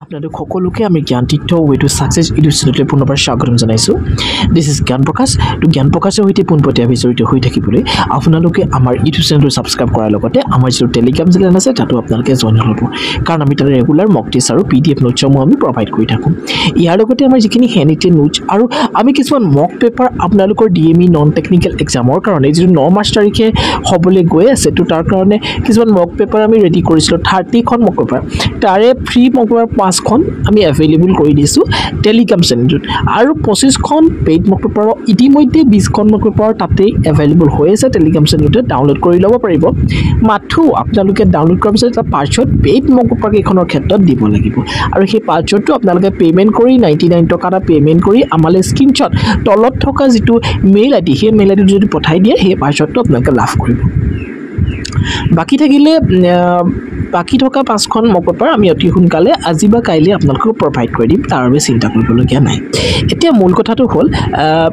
আপনাদেৰ সকলোকে আমি জ্ঞান তীৰ্থ ওয়ে টু সাকসেস ইউটিউব চেনেললৈ পুনৰবাৰ স্বাগতম জনাইছোঁ। দিস ইজ জ্ঞান প্ৰকাশ। তো জ্ঞান প্ৰকাশৰ সৈতে পোনপটীয়াভাৱে জড়িত হৈ থাকিবলৈ আপোনালোকে আমাৰ ইউটিউব চেনেলটো ছাবস্ক্ৰাইব কৰাৰ লগতে আমাৰ যিটো টেলিগ্ৰাম চেনেল আছে তাতো আপোনালোকে জইন হ'ব, কাৰণ আমি তাতে ৰেগুলাৰ মক টেষ্ট আৰু PDF নোটসমূহ আমি প্ৰভাইড কৰি থাকোঁ। ইয়াৰ লগতে আমাৰ যিখিনি হেণ্ডিটেড নোটছ আৰু আমি কিছুমান মক পেপাৰ আপোনালোকৰ DME নন টেকনিকেল এক্সামৰ কাৰণে যিটো 9 মাৰ্চ তাৰিখে হ'বলৈ গৈ আছে, তো তাৰ কাৰণে কিছুমান মক পেপাৰ আমি ৰেডি কৰিছিলোঁ। 30খন মক পেপাৰ, তাৰে ফ্ৰী মক পেপাৰ 5খন আমি এভেইলেবল কৰি দিছোঁ টেলিগ্ৰাম চেনেলটোত, আৰু 25খন পেইড মক পেপাৰ ইতিমধ্যে 20খন মক পেপাৰ তাতেই এভেইলেবল হৈ আছে টেলিগ্ৰাম চেনেলটোতে ডাউনলোড কৰি ল'ব পাৰিব। মাথো আপোনালোকে ডাউনলোড কৰাৰ পিছত এটা পাছৱৰ্ড পেইড মক পেপাৰ কেইখনৰ ক্ষেত্ৰত দিব লাগিব, আৰু সেই পাছৱৰ্ডটো আপোনালোকে পে'মেণ্ট কৰি 99 টকা এটা পে'মেণ্ট কৰি আমালৈ স্ক্ৰীনশ্বট তলত থকা যিটো মেইল আইডি সেই মেইল আইডিটো যদি পঠাই দিয়ে সেই পাছৱৰ্ডটো আপোনালোকে লাভ কৰিব। বাকী থকা 5খন মক পেপাৰ আমি অতি সোনকালে আজি বা কাইলৈ আপোনালোকক প্ৰভাইড কৰি দিম, তাৰ বাবে চিন্তা কৰিবলগীয়া নাই। এতিয়া মূল কথাটো হ'ল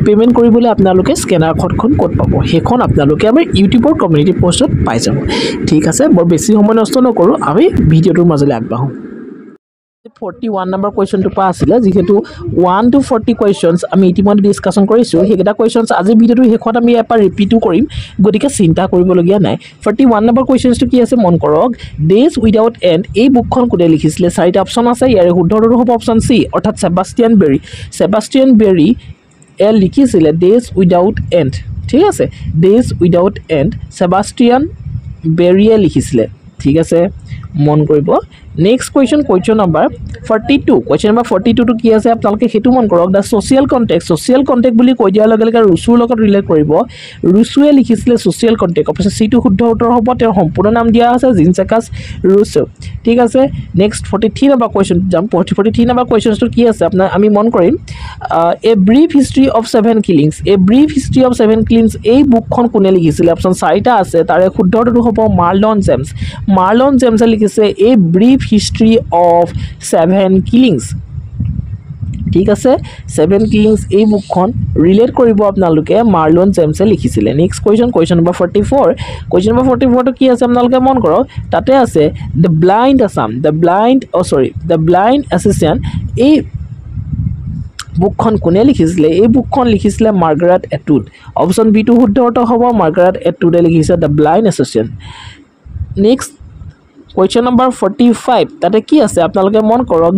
পে'মেণ্ট কৰিবলৈ আপোনালোকে স্কেনাৰ কোডখন ক'ত পাব, সেইখন আপোনালোকে আমাৰ ইউটিউবৰ কমিউনিটি পষ্টত পাই যাব। ঠিক আছে, বৰ বেছি সময় নষ্ট নকৰোঁ, আমি ভিডিঅ'টোৰ মাজলৈ আগবাঢ়োঁ। 41 নম্বৰ কুৱেশ্যনটো পৰা আছিলে, যিহেতু 1 to 40 কুৱেশ্যনছ আমি ইতিমধ্যে ডিছকাশ্যন কৰিছোঁ। সেইকেইটা কুৱেশ্যনছ আজি ভিডিঅ'টো শেষত আমি এবাৰ ৰিপিটো কৰিম, গতিকে চিন্তা কৰিবলগীয়া নাই। 41 নম্বৰ কুৱেশ্যনছটো কি আছে মন কৰক। ডেজ উইদাউট এণ্ড এই বুকখন কোনে লিখিছিলে? 4টা অপশ্যন আছে, ইয়াৰে শুদ্ধটো হ'ব অপশ্যন চি, অৰ্থাৎ ছেবাষ্টিয়ান বেৰী। ছেবাষ্টিয়ান বেৰী লিখিছিলে ডেজ উইদাউট এণ্ড। ঠিক আছে, ডেজ উইদাউট এণ্ড ছেবাষ্টিয়ান বেৰীয়ে লিখিছিলে। ঠিক আছে, মন কৰিব। Next question number 42। Question number 42টো কি আছে আপোনালোকে সেইটো মন কৰক। The social contact. Social contact বুলি কৈ দিয়াৰ লগে লগে ৰুচুৰ লগত ৰিলেট কৰিব। ৰুচুৱে লিখিছিলে ছ'চিয়েল কণ্টেক্ট। অৱশ্যে চিটো শুদ্ধ উত্তৰ হ'ব, তেওঁৰ সম্পূৰ্ণ নাম দিয়া আছে জিনচেকাছ ৰুচো। ঠিক আছে, নেক্সট 43 নম্বৰ কুৱেশ্যন যাম। 43 নম্বৰ কুৱেশ্যনটো কি আছে আমি মন কৰিম। A brief history of 7 killings. A brief history of 7 killings এই বুকখন কোনে লিখিছিলে? অপশ্যন 4টা আছে, তাৰে শুদ্ধটো হ'ব মাৰ্লন জেমছ। মাৰ্লন জেমছে লিখিছে এ ব্ৰিফ হিষ্ট্ৰী অফ 7 কিলিংছ। ঠিক আছে, 7 কিলিংছ এই বুকখন ৰিলেট কৰিব আপোনালোকে মাৰ্লন জেমছে লিখিছিলে। Next question number 44। Question number 44টো কি আছে আপোনালোকে মন কৰক। তাতে আছে the blind assassin. The blind association এই বুকখন কোনে লিখিছিলে? এই বুকখন লিখিছিলে মাৰ্গাৰেট এটউড। অপশ্যন বিটো শুদ্ধ উত্তৰ হ'ব, মাৰ্গাৰেট এটউডে লিখিছে the blind association. Next question number 45। তাতে কি আছে আপোনালোকে মন কৰক।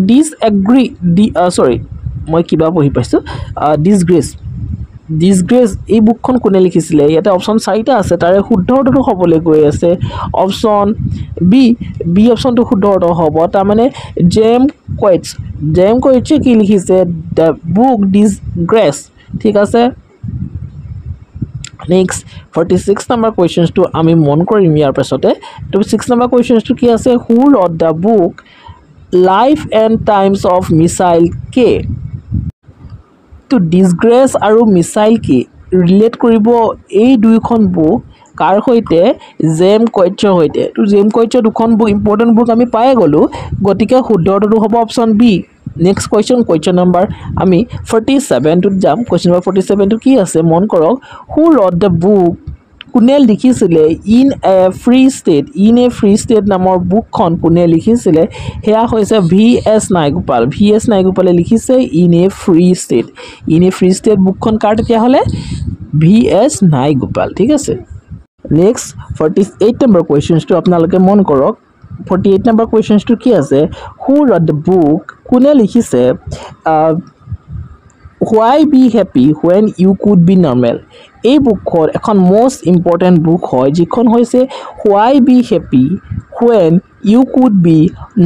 ডিছগ্ৰেছ এই বুকখন কোনে লিখিছিলে? ইয়াতে অপশ্যন 4টা আছে, তাৰে শুদ্ধ উত্তৰটো হ'বলৈ গৈ আছে অপশ্যন বি অপশ্যনটো শুদ্ধ উত্তৰ হ'ব। তাৰমানে জেম কুৱেটছে কি লিখিছে? The book disgrace. ঠিক আছে, নেক্সট 46 নম্বৰ কুৱেশ্যনটো আমি মন কৰিম ইয়াৰ পাছতে। তো 6 নম্বৰ কুৱেশ্যনটো কি আছে? Who wrote the book life and times of Michael K. তো ডিছগ্ৰেছ আৰু মিছাইল কে ৰিলেট কৰিব এই দুইখন বুক কাৰ সৈতে? জেম কুৱেটছৰ সৈতে। তো জেম কুৱেটছৰ দুখন বুক ইম্পৰ্টেণ্ট বুক আমি পাই গ'লোঁ, গতিকে শুদ্ধ উত্তৰটো হ'ব option B. Next question number আমি 47টোত যাম। কুৱেশ্যন নম্বৰ 47টো কি আছে মন কৰক। হু ৰট দ্য বুক কোনে লিখিছিলে in a free state. In a free state নামৰ বুকখন কোনে লিখিছিলে? সেয়া হৈছে VS নাইগোপাল। VS নাইগোপালে লিখিছে in a free state. In a free state বুকখন কাৰ তেতিয়াহ'লে? VS নাইগোপাল। ঠিক আছে, নেক্সট 48 নম্বৰ কুৱেশ্যনটো আপোনালোকে মন কৰক। 48 নম্বৰ কুৱেশ্যনটো কি আছে? হু ৰট দ্য বুক কোনে লিখিছে why B happy when U could be normal. এই বুকখন এখন মষ্ট ইম্পৰ্টেণ্ট বুক হয়, যিখন হৈছে why B happy when U could be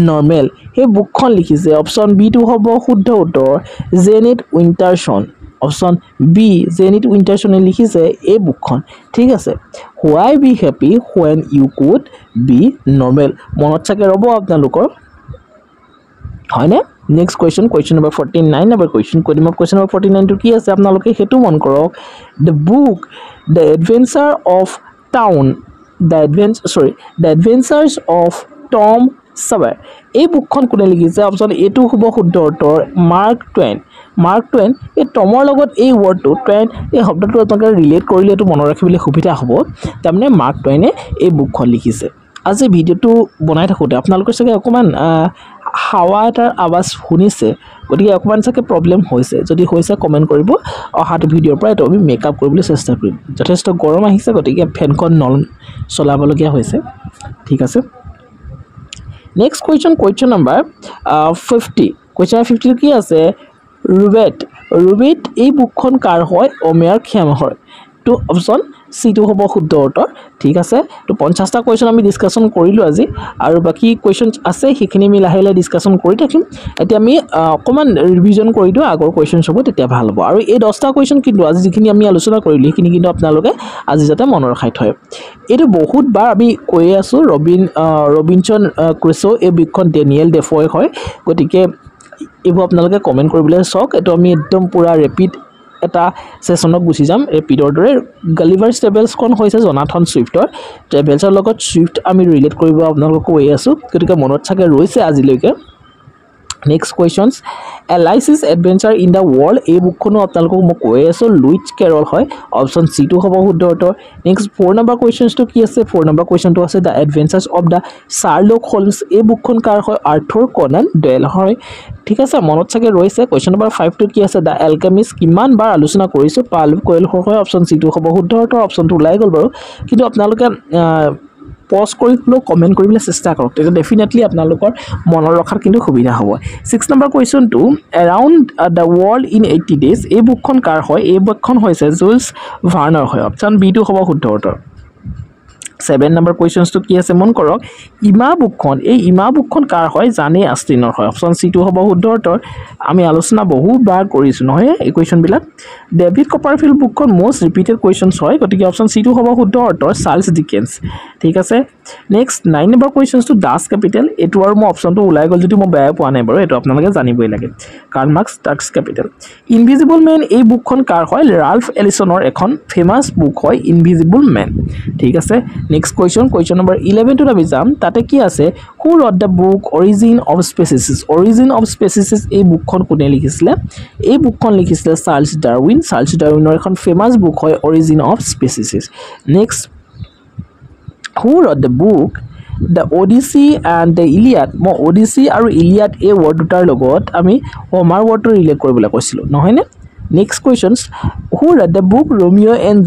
normal. সেই বুকখন লিখিছে অপশ্যন বিটো হ'ব শুদ্ধ উত্তৰ জেনেট উইণ্টাৰছন। অপশ্যন বি জেনেট উইণ্টাৰছনে লিখিছে এই বুকখন। ঠিক আছে, হোৱাই B happy when U could be নৰ্মেল। মনত চাগে ৰ'ব আপোনালোকৰ, হয়নে? Next question number 49 number question number 49টো কি আছে আপোনালোকে সেইটো মন কৰক। The book the adventures of Tom Sawyer এই বুকখন কোনে লিখিছে? অপশ্যন এটো হ'ব শুদ্ধ উত্তৰ মাৰ্ক টুৱেইন। এই টমৰ লগত এই ৱৰ্ডটো টুৱেইন এই শব্দটো আপোনালোকে ৰিলেট কৰিলে এইটো মনত ৰাখিবলৈ সুবিধা হ'ব। তাৰমানে মাৰ্ক টুৱেইনে এই বুকখন লিখিছে। আজি ভিডিঅ'টো বনাই থাকোঁতে আপোনালোকৰ চাগে অকণমান হাৱা এটাৰ আৱাজ শুনিছে গতিকে অকণমান চাগে প্ৰব্লেম হৈছে যদি হৈছে কমেণ্ট কৰিব অহাটো ভিডিঅ'ৰ পৰা এইটো আমি মেকআপ কৰিবলৈ চেষ্টা কৰিম যথেষ্ট গৰম আহিছে গতিকে ফেনখন চলাবলগীয়া হৈছে ঠিক আছে নেক্সট কুৱেশ্যন নম্বৰ 50 কুৱেশ্যন 50 কি আছে ৰুবেট এই বুকখন কাৰ হয় অমেয়াৰ খ্যামৰ তো অপশ্যন সিটো হ'ব শুদ্ধ উত্তৰ ঠিক আছে তো 50টা কুৱেশ্যন আমি ডিসকাশন কৰিলো আজি আৰু বাকি কুৱেশ্যন আছে সেইখিনি আমি লাহে লাহে ডিসকাশন কৰি থাকিম এতিয়া আমি অকমান ৰিভিজন কৰি দিও আগৰ কুৱেশ্যন সব তেতিয়া ভাল হ'ব আৰু এই 10টা কুৱেশ্যন কিন্তু আজি যিখিনি আমি আলোচনা কৰিলো সেইখিনি কিন্তু আপোনালোকে আজি যাতে মনৰ ৰাখি থয় এটো বহুত বাৰ আমি কৈ আছো ৰবিনসন ক্ৰুছো এই বুকখন ডেনিয়েল ডেফয় হয় গতিকে এবোৰ আপোনালোকে কমেন্ট কৰিবলৈ চাওক এটো আমি একদম পুৰা ৰেপিড এটা সেশনক গুছি যাম ৰেপিডৰ দৰে গালিভাৰ ট্ৰেভেলছ কোন হৈছে জনাথন সুইফটৰ ট্ৰেভেলছৰ লগত সুইফট আমি ৰিলেট কৰিব আপোনালোকক কৈ আছো গতিকে মনত থাকে ৰৈছে আজিলৈকে next questions Alice's adventure in the world এই বুকখনো আপোনালোকক মই কৈ আছো লুইচ কেৰল হয় অপশ্যন সি টো হ'ব শুদ্ধ উত্তৰ নেক্সট 4 নম্বৰ কুৱেশ্যনটো কি আছে 4 নম্বৰ কুৱেশ্যনটো আছে দা এডভেঞ্চাৰ্ছ অফ দা শাৰ্লক হোমছ এই বুকখন কাৰ হয় আৰ্থৰ কনান ডয়েল হয় ঠিক আছে মনত থাকে ৰৈছে কুৱেশ্যন নম্বৰ 5 টো কি আছে দা এলকেমিষ্ট কিমান বাৰ আলোচনা কৰিছো পাল কোয়েল হয় অপশ্যন সি টো হ'ব শুদ্ধ উত্তৰ অপশ্যনটো ওলাই গল বাৰু কিন্তু আপোনালোকে পজ কৰি হলো কমেন্ট কৰিবলৈ চেষ্টা কৰক তেতিয়া ডেফিনেটলি আপোনালোকৰ মনৰ ৰখাৰ কিন্তু সুবিধা হ'ব 6 নম্বৰ কুৱেশ্যনটো around the world in 80 days এই বুকখন কাৰ হয় এই বুকখন হৈছে জুলছ ভাৰ্নাৰ হয় অপশ্যন বি টো হ'ব শুদ্ধ উত্তৰ 7 নম্বৰ কুৱেশ্যনটো কি আছে মন কৰক ইমা বুকখন কাৰ হয় জানে আষ্টিনৰ হয় অপশ্যন সি টো হ'ব শুদ্ধ উত্তৰ আমি আলোচনা বহুবাৰ কৰিছো নহয় এই কুৱেশ্যন বিলাক ডেভিড কপাৰফিল্ড বুকখন মোষ্ট ৰিপিটেড কুৱেশ্যনছ হয় গতিকে অপশ্যন সি টো হ'ব শুদ্ধ উত্তৰ চাৰ্লছ ডিকেন্স ঠিক আছে নেক্সট 9 নম্বৰ কুৱেশ্যনটো ডাচ কেপিটেল এটো আৰু মই অপশ্যনটো ওলাই গল যদি মই বেয়া পোৱা নাই বাৰু এটো আপোনালোকে জানিবই লাগে Karl Marx Das Kapital Invisible Man এই বুকখন কাৰ হয় ৰাল্ফ এলিছনৰ এখন ফেমাস বুক হয় ইনভিজিবল মেন ঠিক আছে নেক্সট কুৱেশ্যন নম্বৰ 11 টো আমি যাম তাতে কি আছে who wrote the book origin of species এই বুকখন কোনে লিখিছিলে এই বুকখন লিখিছিলে চাৰ্লছ ডাৰউইনৰ এখন ফেমাস বুক হয় Origin of Species next who wrote the book The Odyssey and the Iliad মই Odyssey আৰু Iliad এই ওয়াৰ্ড দুটাৰ লগত আমি হোমাৰ ওয়াৰ্ডটো ৰিলেট কৰিবলৈ কৈছিলো নহয় নে next questions who wrote the book Romeo and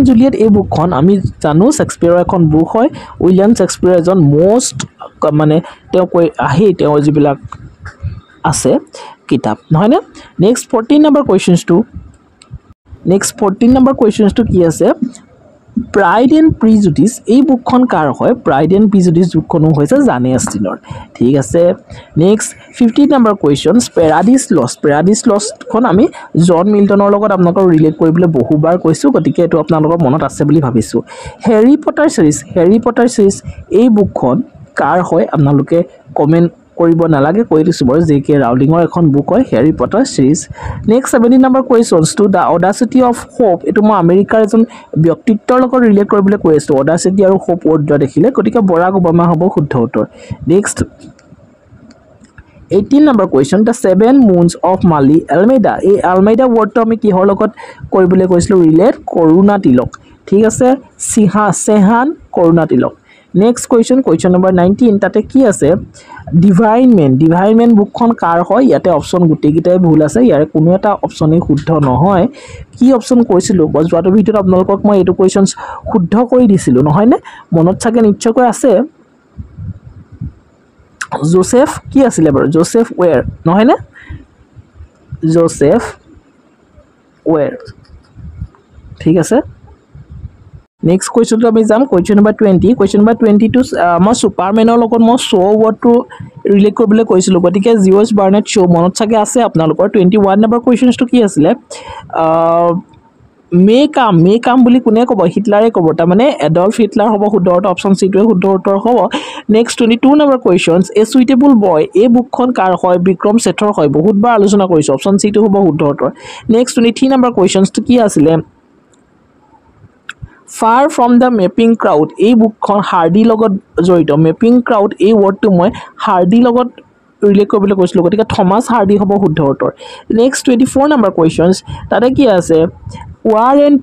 Juliet এই বুকখন আমি জানো শেক্সপিয়াৰৰ এখন বুক হয় উইলিয়াম শেক্সপিয়াৰ এজন মোষ্ট মানে তেওঁ কৈ আহে তেওঁ যিবিলাক আছে কিতাপ নহয় নে নেক্সট 14 নম্বৰ কুৱেশ্যনটো কি আছে Pride and Prejudice এই বুকখন কাৰ হয় Pride and Prejudice বুকখনো হৈছে জানে আষ্টিনৰ ঠিক আছে next 15 number question Paradise Lost খন আমি জন মিল্টনৰ লগত আপোনালোকক ৰিলেট কৰিবলৈ বহুবাৰ কৈছো গতিকে এটো আপোনালোকৰ মনত আছে বুলি ভাবিছো হেৰি পটাৰ সিৰিজ এই বুকখন কাৰ হয় আপোনালোকে কমেন্ট কৰিব নালাগে কৈ দিছো বাৰু জেকে ৰাউলিঙৰ এখন বুক হয় Harry Potter series next 17 number questions to the audacity of hope এটো মই আমেৰিকাৰ এজন ব্যক্তিত্বৰ লগত ৰিলেট কৰিবলৈ কৈ আছো অডাসিটি আৰু হোপ ওয়াৰ্ড দেখিলে গতিকে বৰাক ওবামা হ'ব শুদ্ধ উত্তৰ next 18 number question the 7 moons of Maali Almeida এই এলমেডা ওয়াৰ্ডটো আমি কিহৰ লগত কৰিবলৈ কৈছিলো ৰিলেট কৰোনা তিলক ঠিক আছে Sehan corona Tilak next question number 19 তাতে কি আছে ডিভাইন মেন বুকখন কাৰ হয় ইয়াতে অপশ্যন গুটেকিটাই ভুল আছে ইয়াৰে কোনো এটা অপশ্যনই শুদ্ধ নহয় কি অপশ্যন কৈছিলো বজৱাটো ভিডিঅ'ত আপোনালোকক মই এটো কুৱেশ্যনছ শুদ্ধ কৰি দিছিলো নহয় নে মনত থাকে নিশ্চয়কৈ আছে জোসেফ কি আছিল বাৰু জোসেফ ওৱেৰ নহয় নে জোসেফ ওৱেৰ ঠিক আছে নেক্সট কুৱেশ্যনটো আমি যাম কুৱেশ্যন নম্বৰ 20 টু মই সুপাৰমেনৰ লগত মই শো ওয়াৰ্ডটো ৰিলেট কৰিবলৈ কৈছিলো গতিকে জিওছ বাৰ্নেট শো মনত থাকে আছে আপোনালোকৰ 21 নম্বৰ কুৱেশ্যনটো কি আছিল মে কাম বুলি কোনে ক'ব হিটলাৰে ক'ব তাৰ মানে এডলফ হিটলাৰ হ'ব শুদ্ধ উত্তৰ অপশ্যন সি টো শুদ্ধ উত্তৰ হ'ব next 22 number questions a suitable বয় এই বুকখন কাৰ হয় বিক্ৰম সেঠৰ হয় বহুতবাৰ আলোচনা কৰিছো অপশ্যন সি টো হ'ব শুদ্ধ উত্তৰ নেক্সট 23 নম্বৰ কুৱেশ্যনটো কি আছিল Far from the Mapping Crowd এই বুকখন হাৰ্ডি লগত জড়িত মেপিং ক্ৰাউড এই ওয়াৰ্ডটো মই হাৰ্ডি লগত ৰিলেট কৰিবলৈ কৈছিলো গতিকে থমাস হাৰ্ডি হ'ব শুদ্ধ উত্তৰ নেক্সট 24 নম্বৰ কুৱেশ্যনছ তাতে কি আছে War and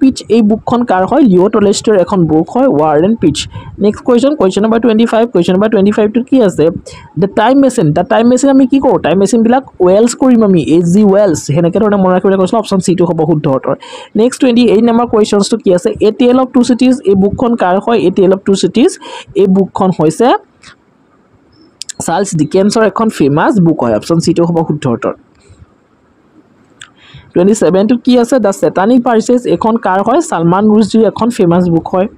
Peace এই বুকখন কাৰ হয় লিও টলষ্টয়ৰ এখন বুক হয় War and Peace next question number 25 টো কি আছে the time machine আমি কি কৰো টাইম মেচিন বিলাক ওয়েলছ কৰিম আমি AG Wells হেনেকে ধৰণে মনত ৰাখিবলৈ কৈছিল অপচন সি টো হ'ব শুদ্ধ উত্তৰ নেক্সট 28 নম্বৰ কোৱেশ্চনছ টো কি আছে A Tale of Two Cities এই বুকখন কাৰ হয় A Tale of Two Cities এই বুকখন হৈছে চাৰ্লছ ডিকেন্সৰ এখন ফেমাস বুক হয় অপচন সি টো হ'ব শুদ্ধ উত্তৰ 27 টো কি আছে দা সেটানিক পাৰ্চেস এখন কাৰ হয় সালমান ৰুশদিৰ এখন ফেমাস বুক হয়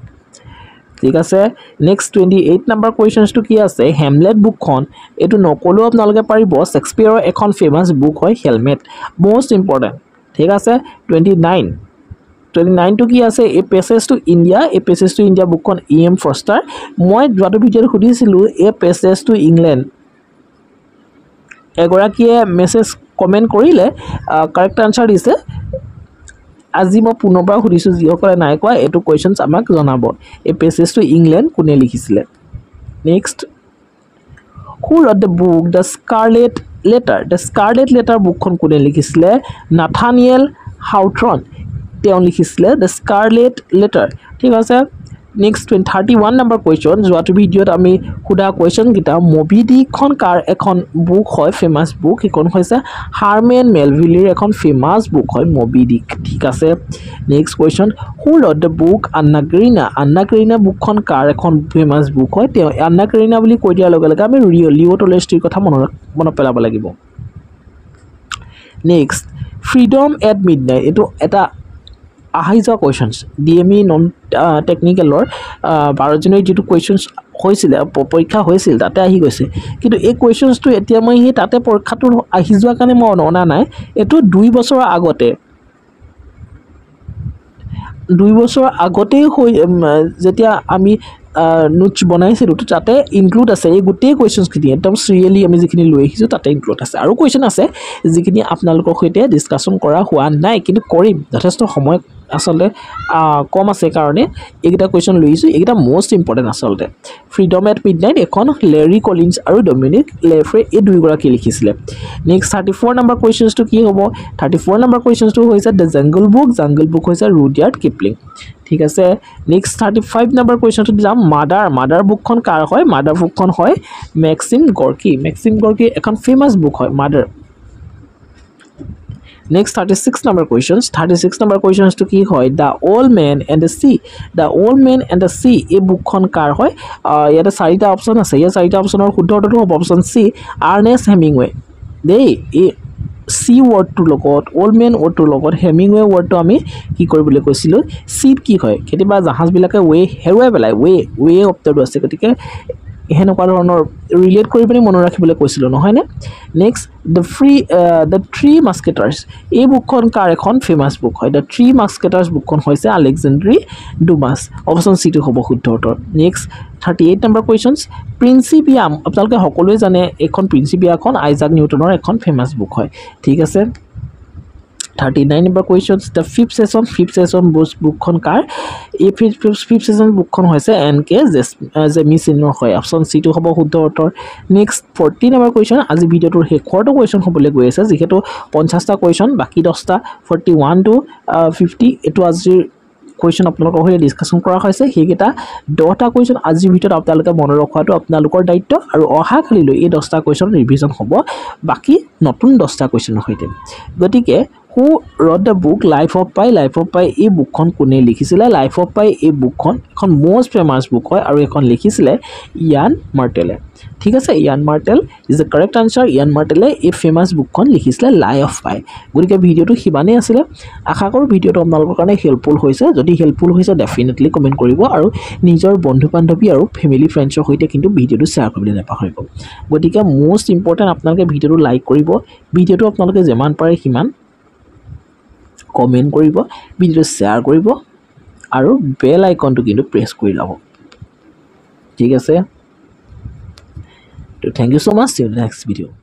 ঠিক আছে নেক্সট 28 নম্বৰ কোৱেশ্চনছ টো কি আছে হেমলেট বুকখন এটো নকলো আপোনালোকে পাৰিব শেক্সপিয়াৰৰ এখন ফেমাস বুক হয় হেলমেট মোস্ট ইম্পৰ্টেন্ট ঠিক আছে 29 টো কি আছে এ পেছেজ টু ইণ্ডিয়া বুকখন EM ফষ্টাৰ মই যোৱাটো ভিডিঅ'ত সুধিছিলো এ পেছেজ টু ইংলেণ্ড এগৰাকীয়ে মেছেজ কমেন্ট কৰিলে কাৰেক্ট আনসাৰ দিছে আজি মই পুনৰবাৰ সুধিছো যিসকলে নাই কোৱা এটো কোৱেশ্চনছ আমাক জনাব এ পেছেজ টু ইংলেণ্ড কোনে লিখিছিলে next who wrote the book the scarlet letter বুকখন কোনে লিখিছিলে নাথানিয়েল হাউথৰ্ন তেওঁ লিখিছিলে the scarlet letter ঠিক আছে নেক্সট 31 নম্বৰ কোৱেশ্চন যোৱাটো ভিডিঅ'ত আমি খুদা কোৱেশ্চন গিটা মোবি ডিকখন কাৰ এখন বুক হয় ফেমাস বুক এখন হৈছে হাৰমেন মেলভিলিৰ এখন ফেমাস বুক হয় মোবি ডিক ঠিক আছে next question who wrote the book Anna Karenina বুকখন কাৰ এখন ফেমাস বুক হয় তেওঁ Anna Karenina বুলি কৈ দিয়াৰ লগে লগে আমি লিও টলষ্টয়ৰ কথা মনত পেলাব লাগিব নেক্সট ফ্ৰীডম এট মিডনাইট এটো এটা আহিজা কোৱেশ্চনছ ডিএমই নন টেকনিক্যালৰ 12 জুনৰ যেটো কোৱেশ্চনছ হৈছিল পৰীক্ষা হৈছিল তাতে আহি গৈছে কিন্তু এই কোৱেশ্চনছ টো এতিয়া মই হি তাতে পৰীক্ষাটো আহি যোৱা কাৰণে মই অনা নাই এটো 2 বছৰ আগতে যেতিয়া আমি নোটছ বনাইছিলো তাতে ইনক্লুড আছে এই গোটেই কোৱেশ্চনছ খিনি একদম সিৰিয়ালি আমি যিখিনি লৈ আহিছো তাতে ইনক্লুড আছে আৰু কোৱেশ্চন আছে যিখিনি আপোনালোকৰ সৈতে ডিসকাশন কৰা হোৱা নাই কিন্তু কৰিম যথেষ্ট সময় আসলে কম আছে কাৰণে এইটা কোৱেশ্চন লৈছো এইটা মোস্ট ইম্পৰ্টেন্ট আসলে ফ্ৰীডম এট মিডনাইট এখন লেৰি কলিন্স আৰু ডমিনিক লেফ্ৰে এই দুই গৰাকী লিখিছিলে নেক্সট 34 নম্বৰ কোৱেশ্চনছ টো কি হ'ব 34 নম্বৰ কোৱেশ্চনছ টো হৈছে দ্য জংগল বুক হৈছে ৰুডিয়াৰ্ড কিপলিং ঠিক আছে নেক্সট 35 নম্বৰ কোৱেশ্চন টো যাম মাদাৰ বুকখন কাৰ হয় মাদাৰ বুকখন হয় মেক্সিম গৰ্কি এখন ফেমাস বুক হয় mother Next 36 number questions to কি হয় The Old Man and the Sea এই বুকখন কাৰ হয় ইয়াতে চাৰিটা অপচন আছে এই চাৰিটা অপচনৰ শুদ্ধ উত্তৰটো হ'ব অপচন সি আৰ্নেষ্ট হেমিংৱে দেই এই সি ওয়াৰ্ডটোৰ লগত ওল্ড ম্যান ওয়াৰ্ডটোৰ লগত হেমিংৱে ওয়াৰ্ডটো আমি কি কৰিবলৈ কৈছিলো সিট কি হয় কেতিয়াবা জাহাজ বিলাকে ওয়ে হেৰুৱাই পেলাই ওয়ে অপচনটো আছে গতিকে হেনেকুৱা ধৰণৰ ৰিলেট কৰি पनि মনত ৰাখিবলৈ কৈছিল নহয় নে নেক্সট দ্য থ্ৰী মাস্কেটাৰ্স এই বুকখন কাৰ এখন ফেমাস বুক হয় দ্য থ্ৰী মাস্কেটাৰ্স বুকখন হৈছে আলেকজেন্ড্ৰি ডুমাস অপচন সি টো হ'ব শুদ্ধ উত্তৰ নেক্সট 38 নম্বৰ কোৱেশ্চনছ প্ৰিন্সিপিয়াম আপোনালোকে সকলোৱে জানে এখন প্ৰিন্সিপিয়াখন আইজাক নিউটনৰ এখন ফেমাস বুক হয় ঠিক আছে 39 number questions the fifth session bookখন কাৰ এই fifth session bookখন হৈছে NK জেমিচিনৰ হয় অপচন সি টো হ'ব শুদ্ধ উত্তৰ নেক্সট 40 number question আজি ভিডিওটোৰ শেষৰটো কোৱেশ্চন হ'বলৈ গৈ আছে যেহেতু 50টা কোৱেশ্চন বাকি 10টা 41 to 50 এটো আজিৰ কোৱেশ্চন আপোনালোকৰ হৈ ডিসকাশন কৰা হৈছে হেগেটা 10টা কোৱেশ্চন আজি ভিডিওত আপোনালোকে মনত ৰখাটো আপোনালোকৰ দায়িত্ব আৰু অহা কালিলৈ এই 10টা কোৱেশ্চন ৰিভিজন হ'ব বাকি নতুন 10টা কোৱেশ্চনৰ হৈতে গতিকে who wrote the book Life of Pi এই বুকখন কোনে লিখিছিলে Life of Pi এই বুকখন এখন মোস্ট ফেমাস বুক হয় আৰু এখন লিখিছিলে ইয়ান মাৰ্টেলে ঠিক আছে ইয়ান মাৰ্টেল ইজ দ্য কাৰেক্ট আনসাৰ ইয়ান মাৰ্টেলে এই ফেমাস বুকখন লিখিছিলে Life of Pi গতিকে ভিডিওটো হিবানে আছিল আশা কৰো ভিডিওটো আপোনালোকৰ কাৰণে হেল্পফুল হৈছে যদি হেল্পফুল হৈছে ডেফিনেটলি কমেন্ট কৰিব আৰু নিজৰ বন্ধু বান্ধৱী আৰু ফ্যামিলি ফ্ৰেণ্ডছৰ সৈতে কিন্তু ভিডিওটো শেয়াৰ কৰিবলৈ নাপাহৰিব গতিকে মোস্ট ইম্পৰ্টেন্ট আপোনালোকে ভিডিওটো লাইক কৰিব ভিডিওটো আপোনালোকে যিমান পাৰে সিমান কমেন্ট কৰিব ভিডিওটো শেয়াৰ কৰিব আৰু বেল আইকনটো কিন্তু প্ৰেছ কৰি ল'ব ঠিক আছে তো thank you so much see you in the next video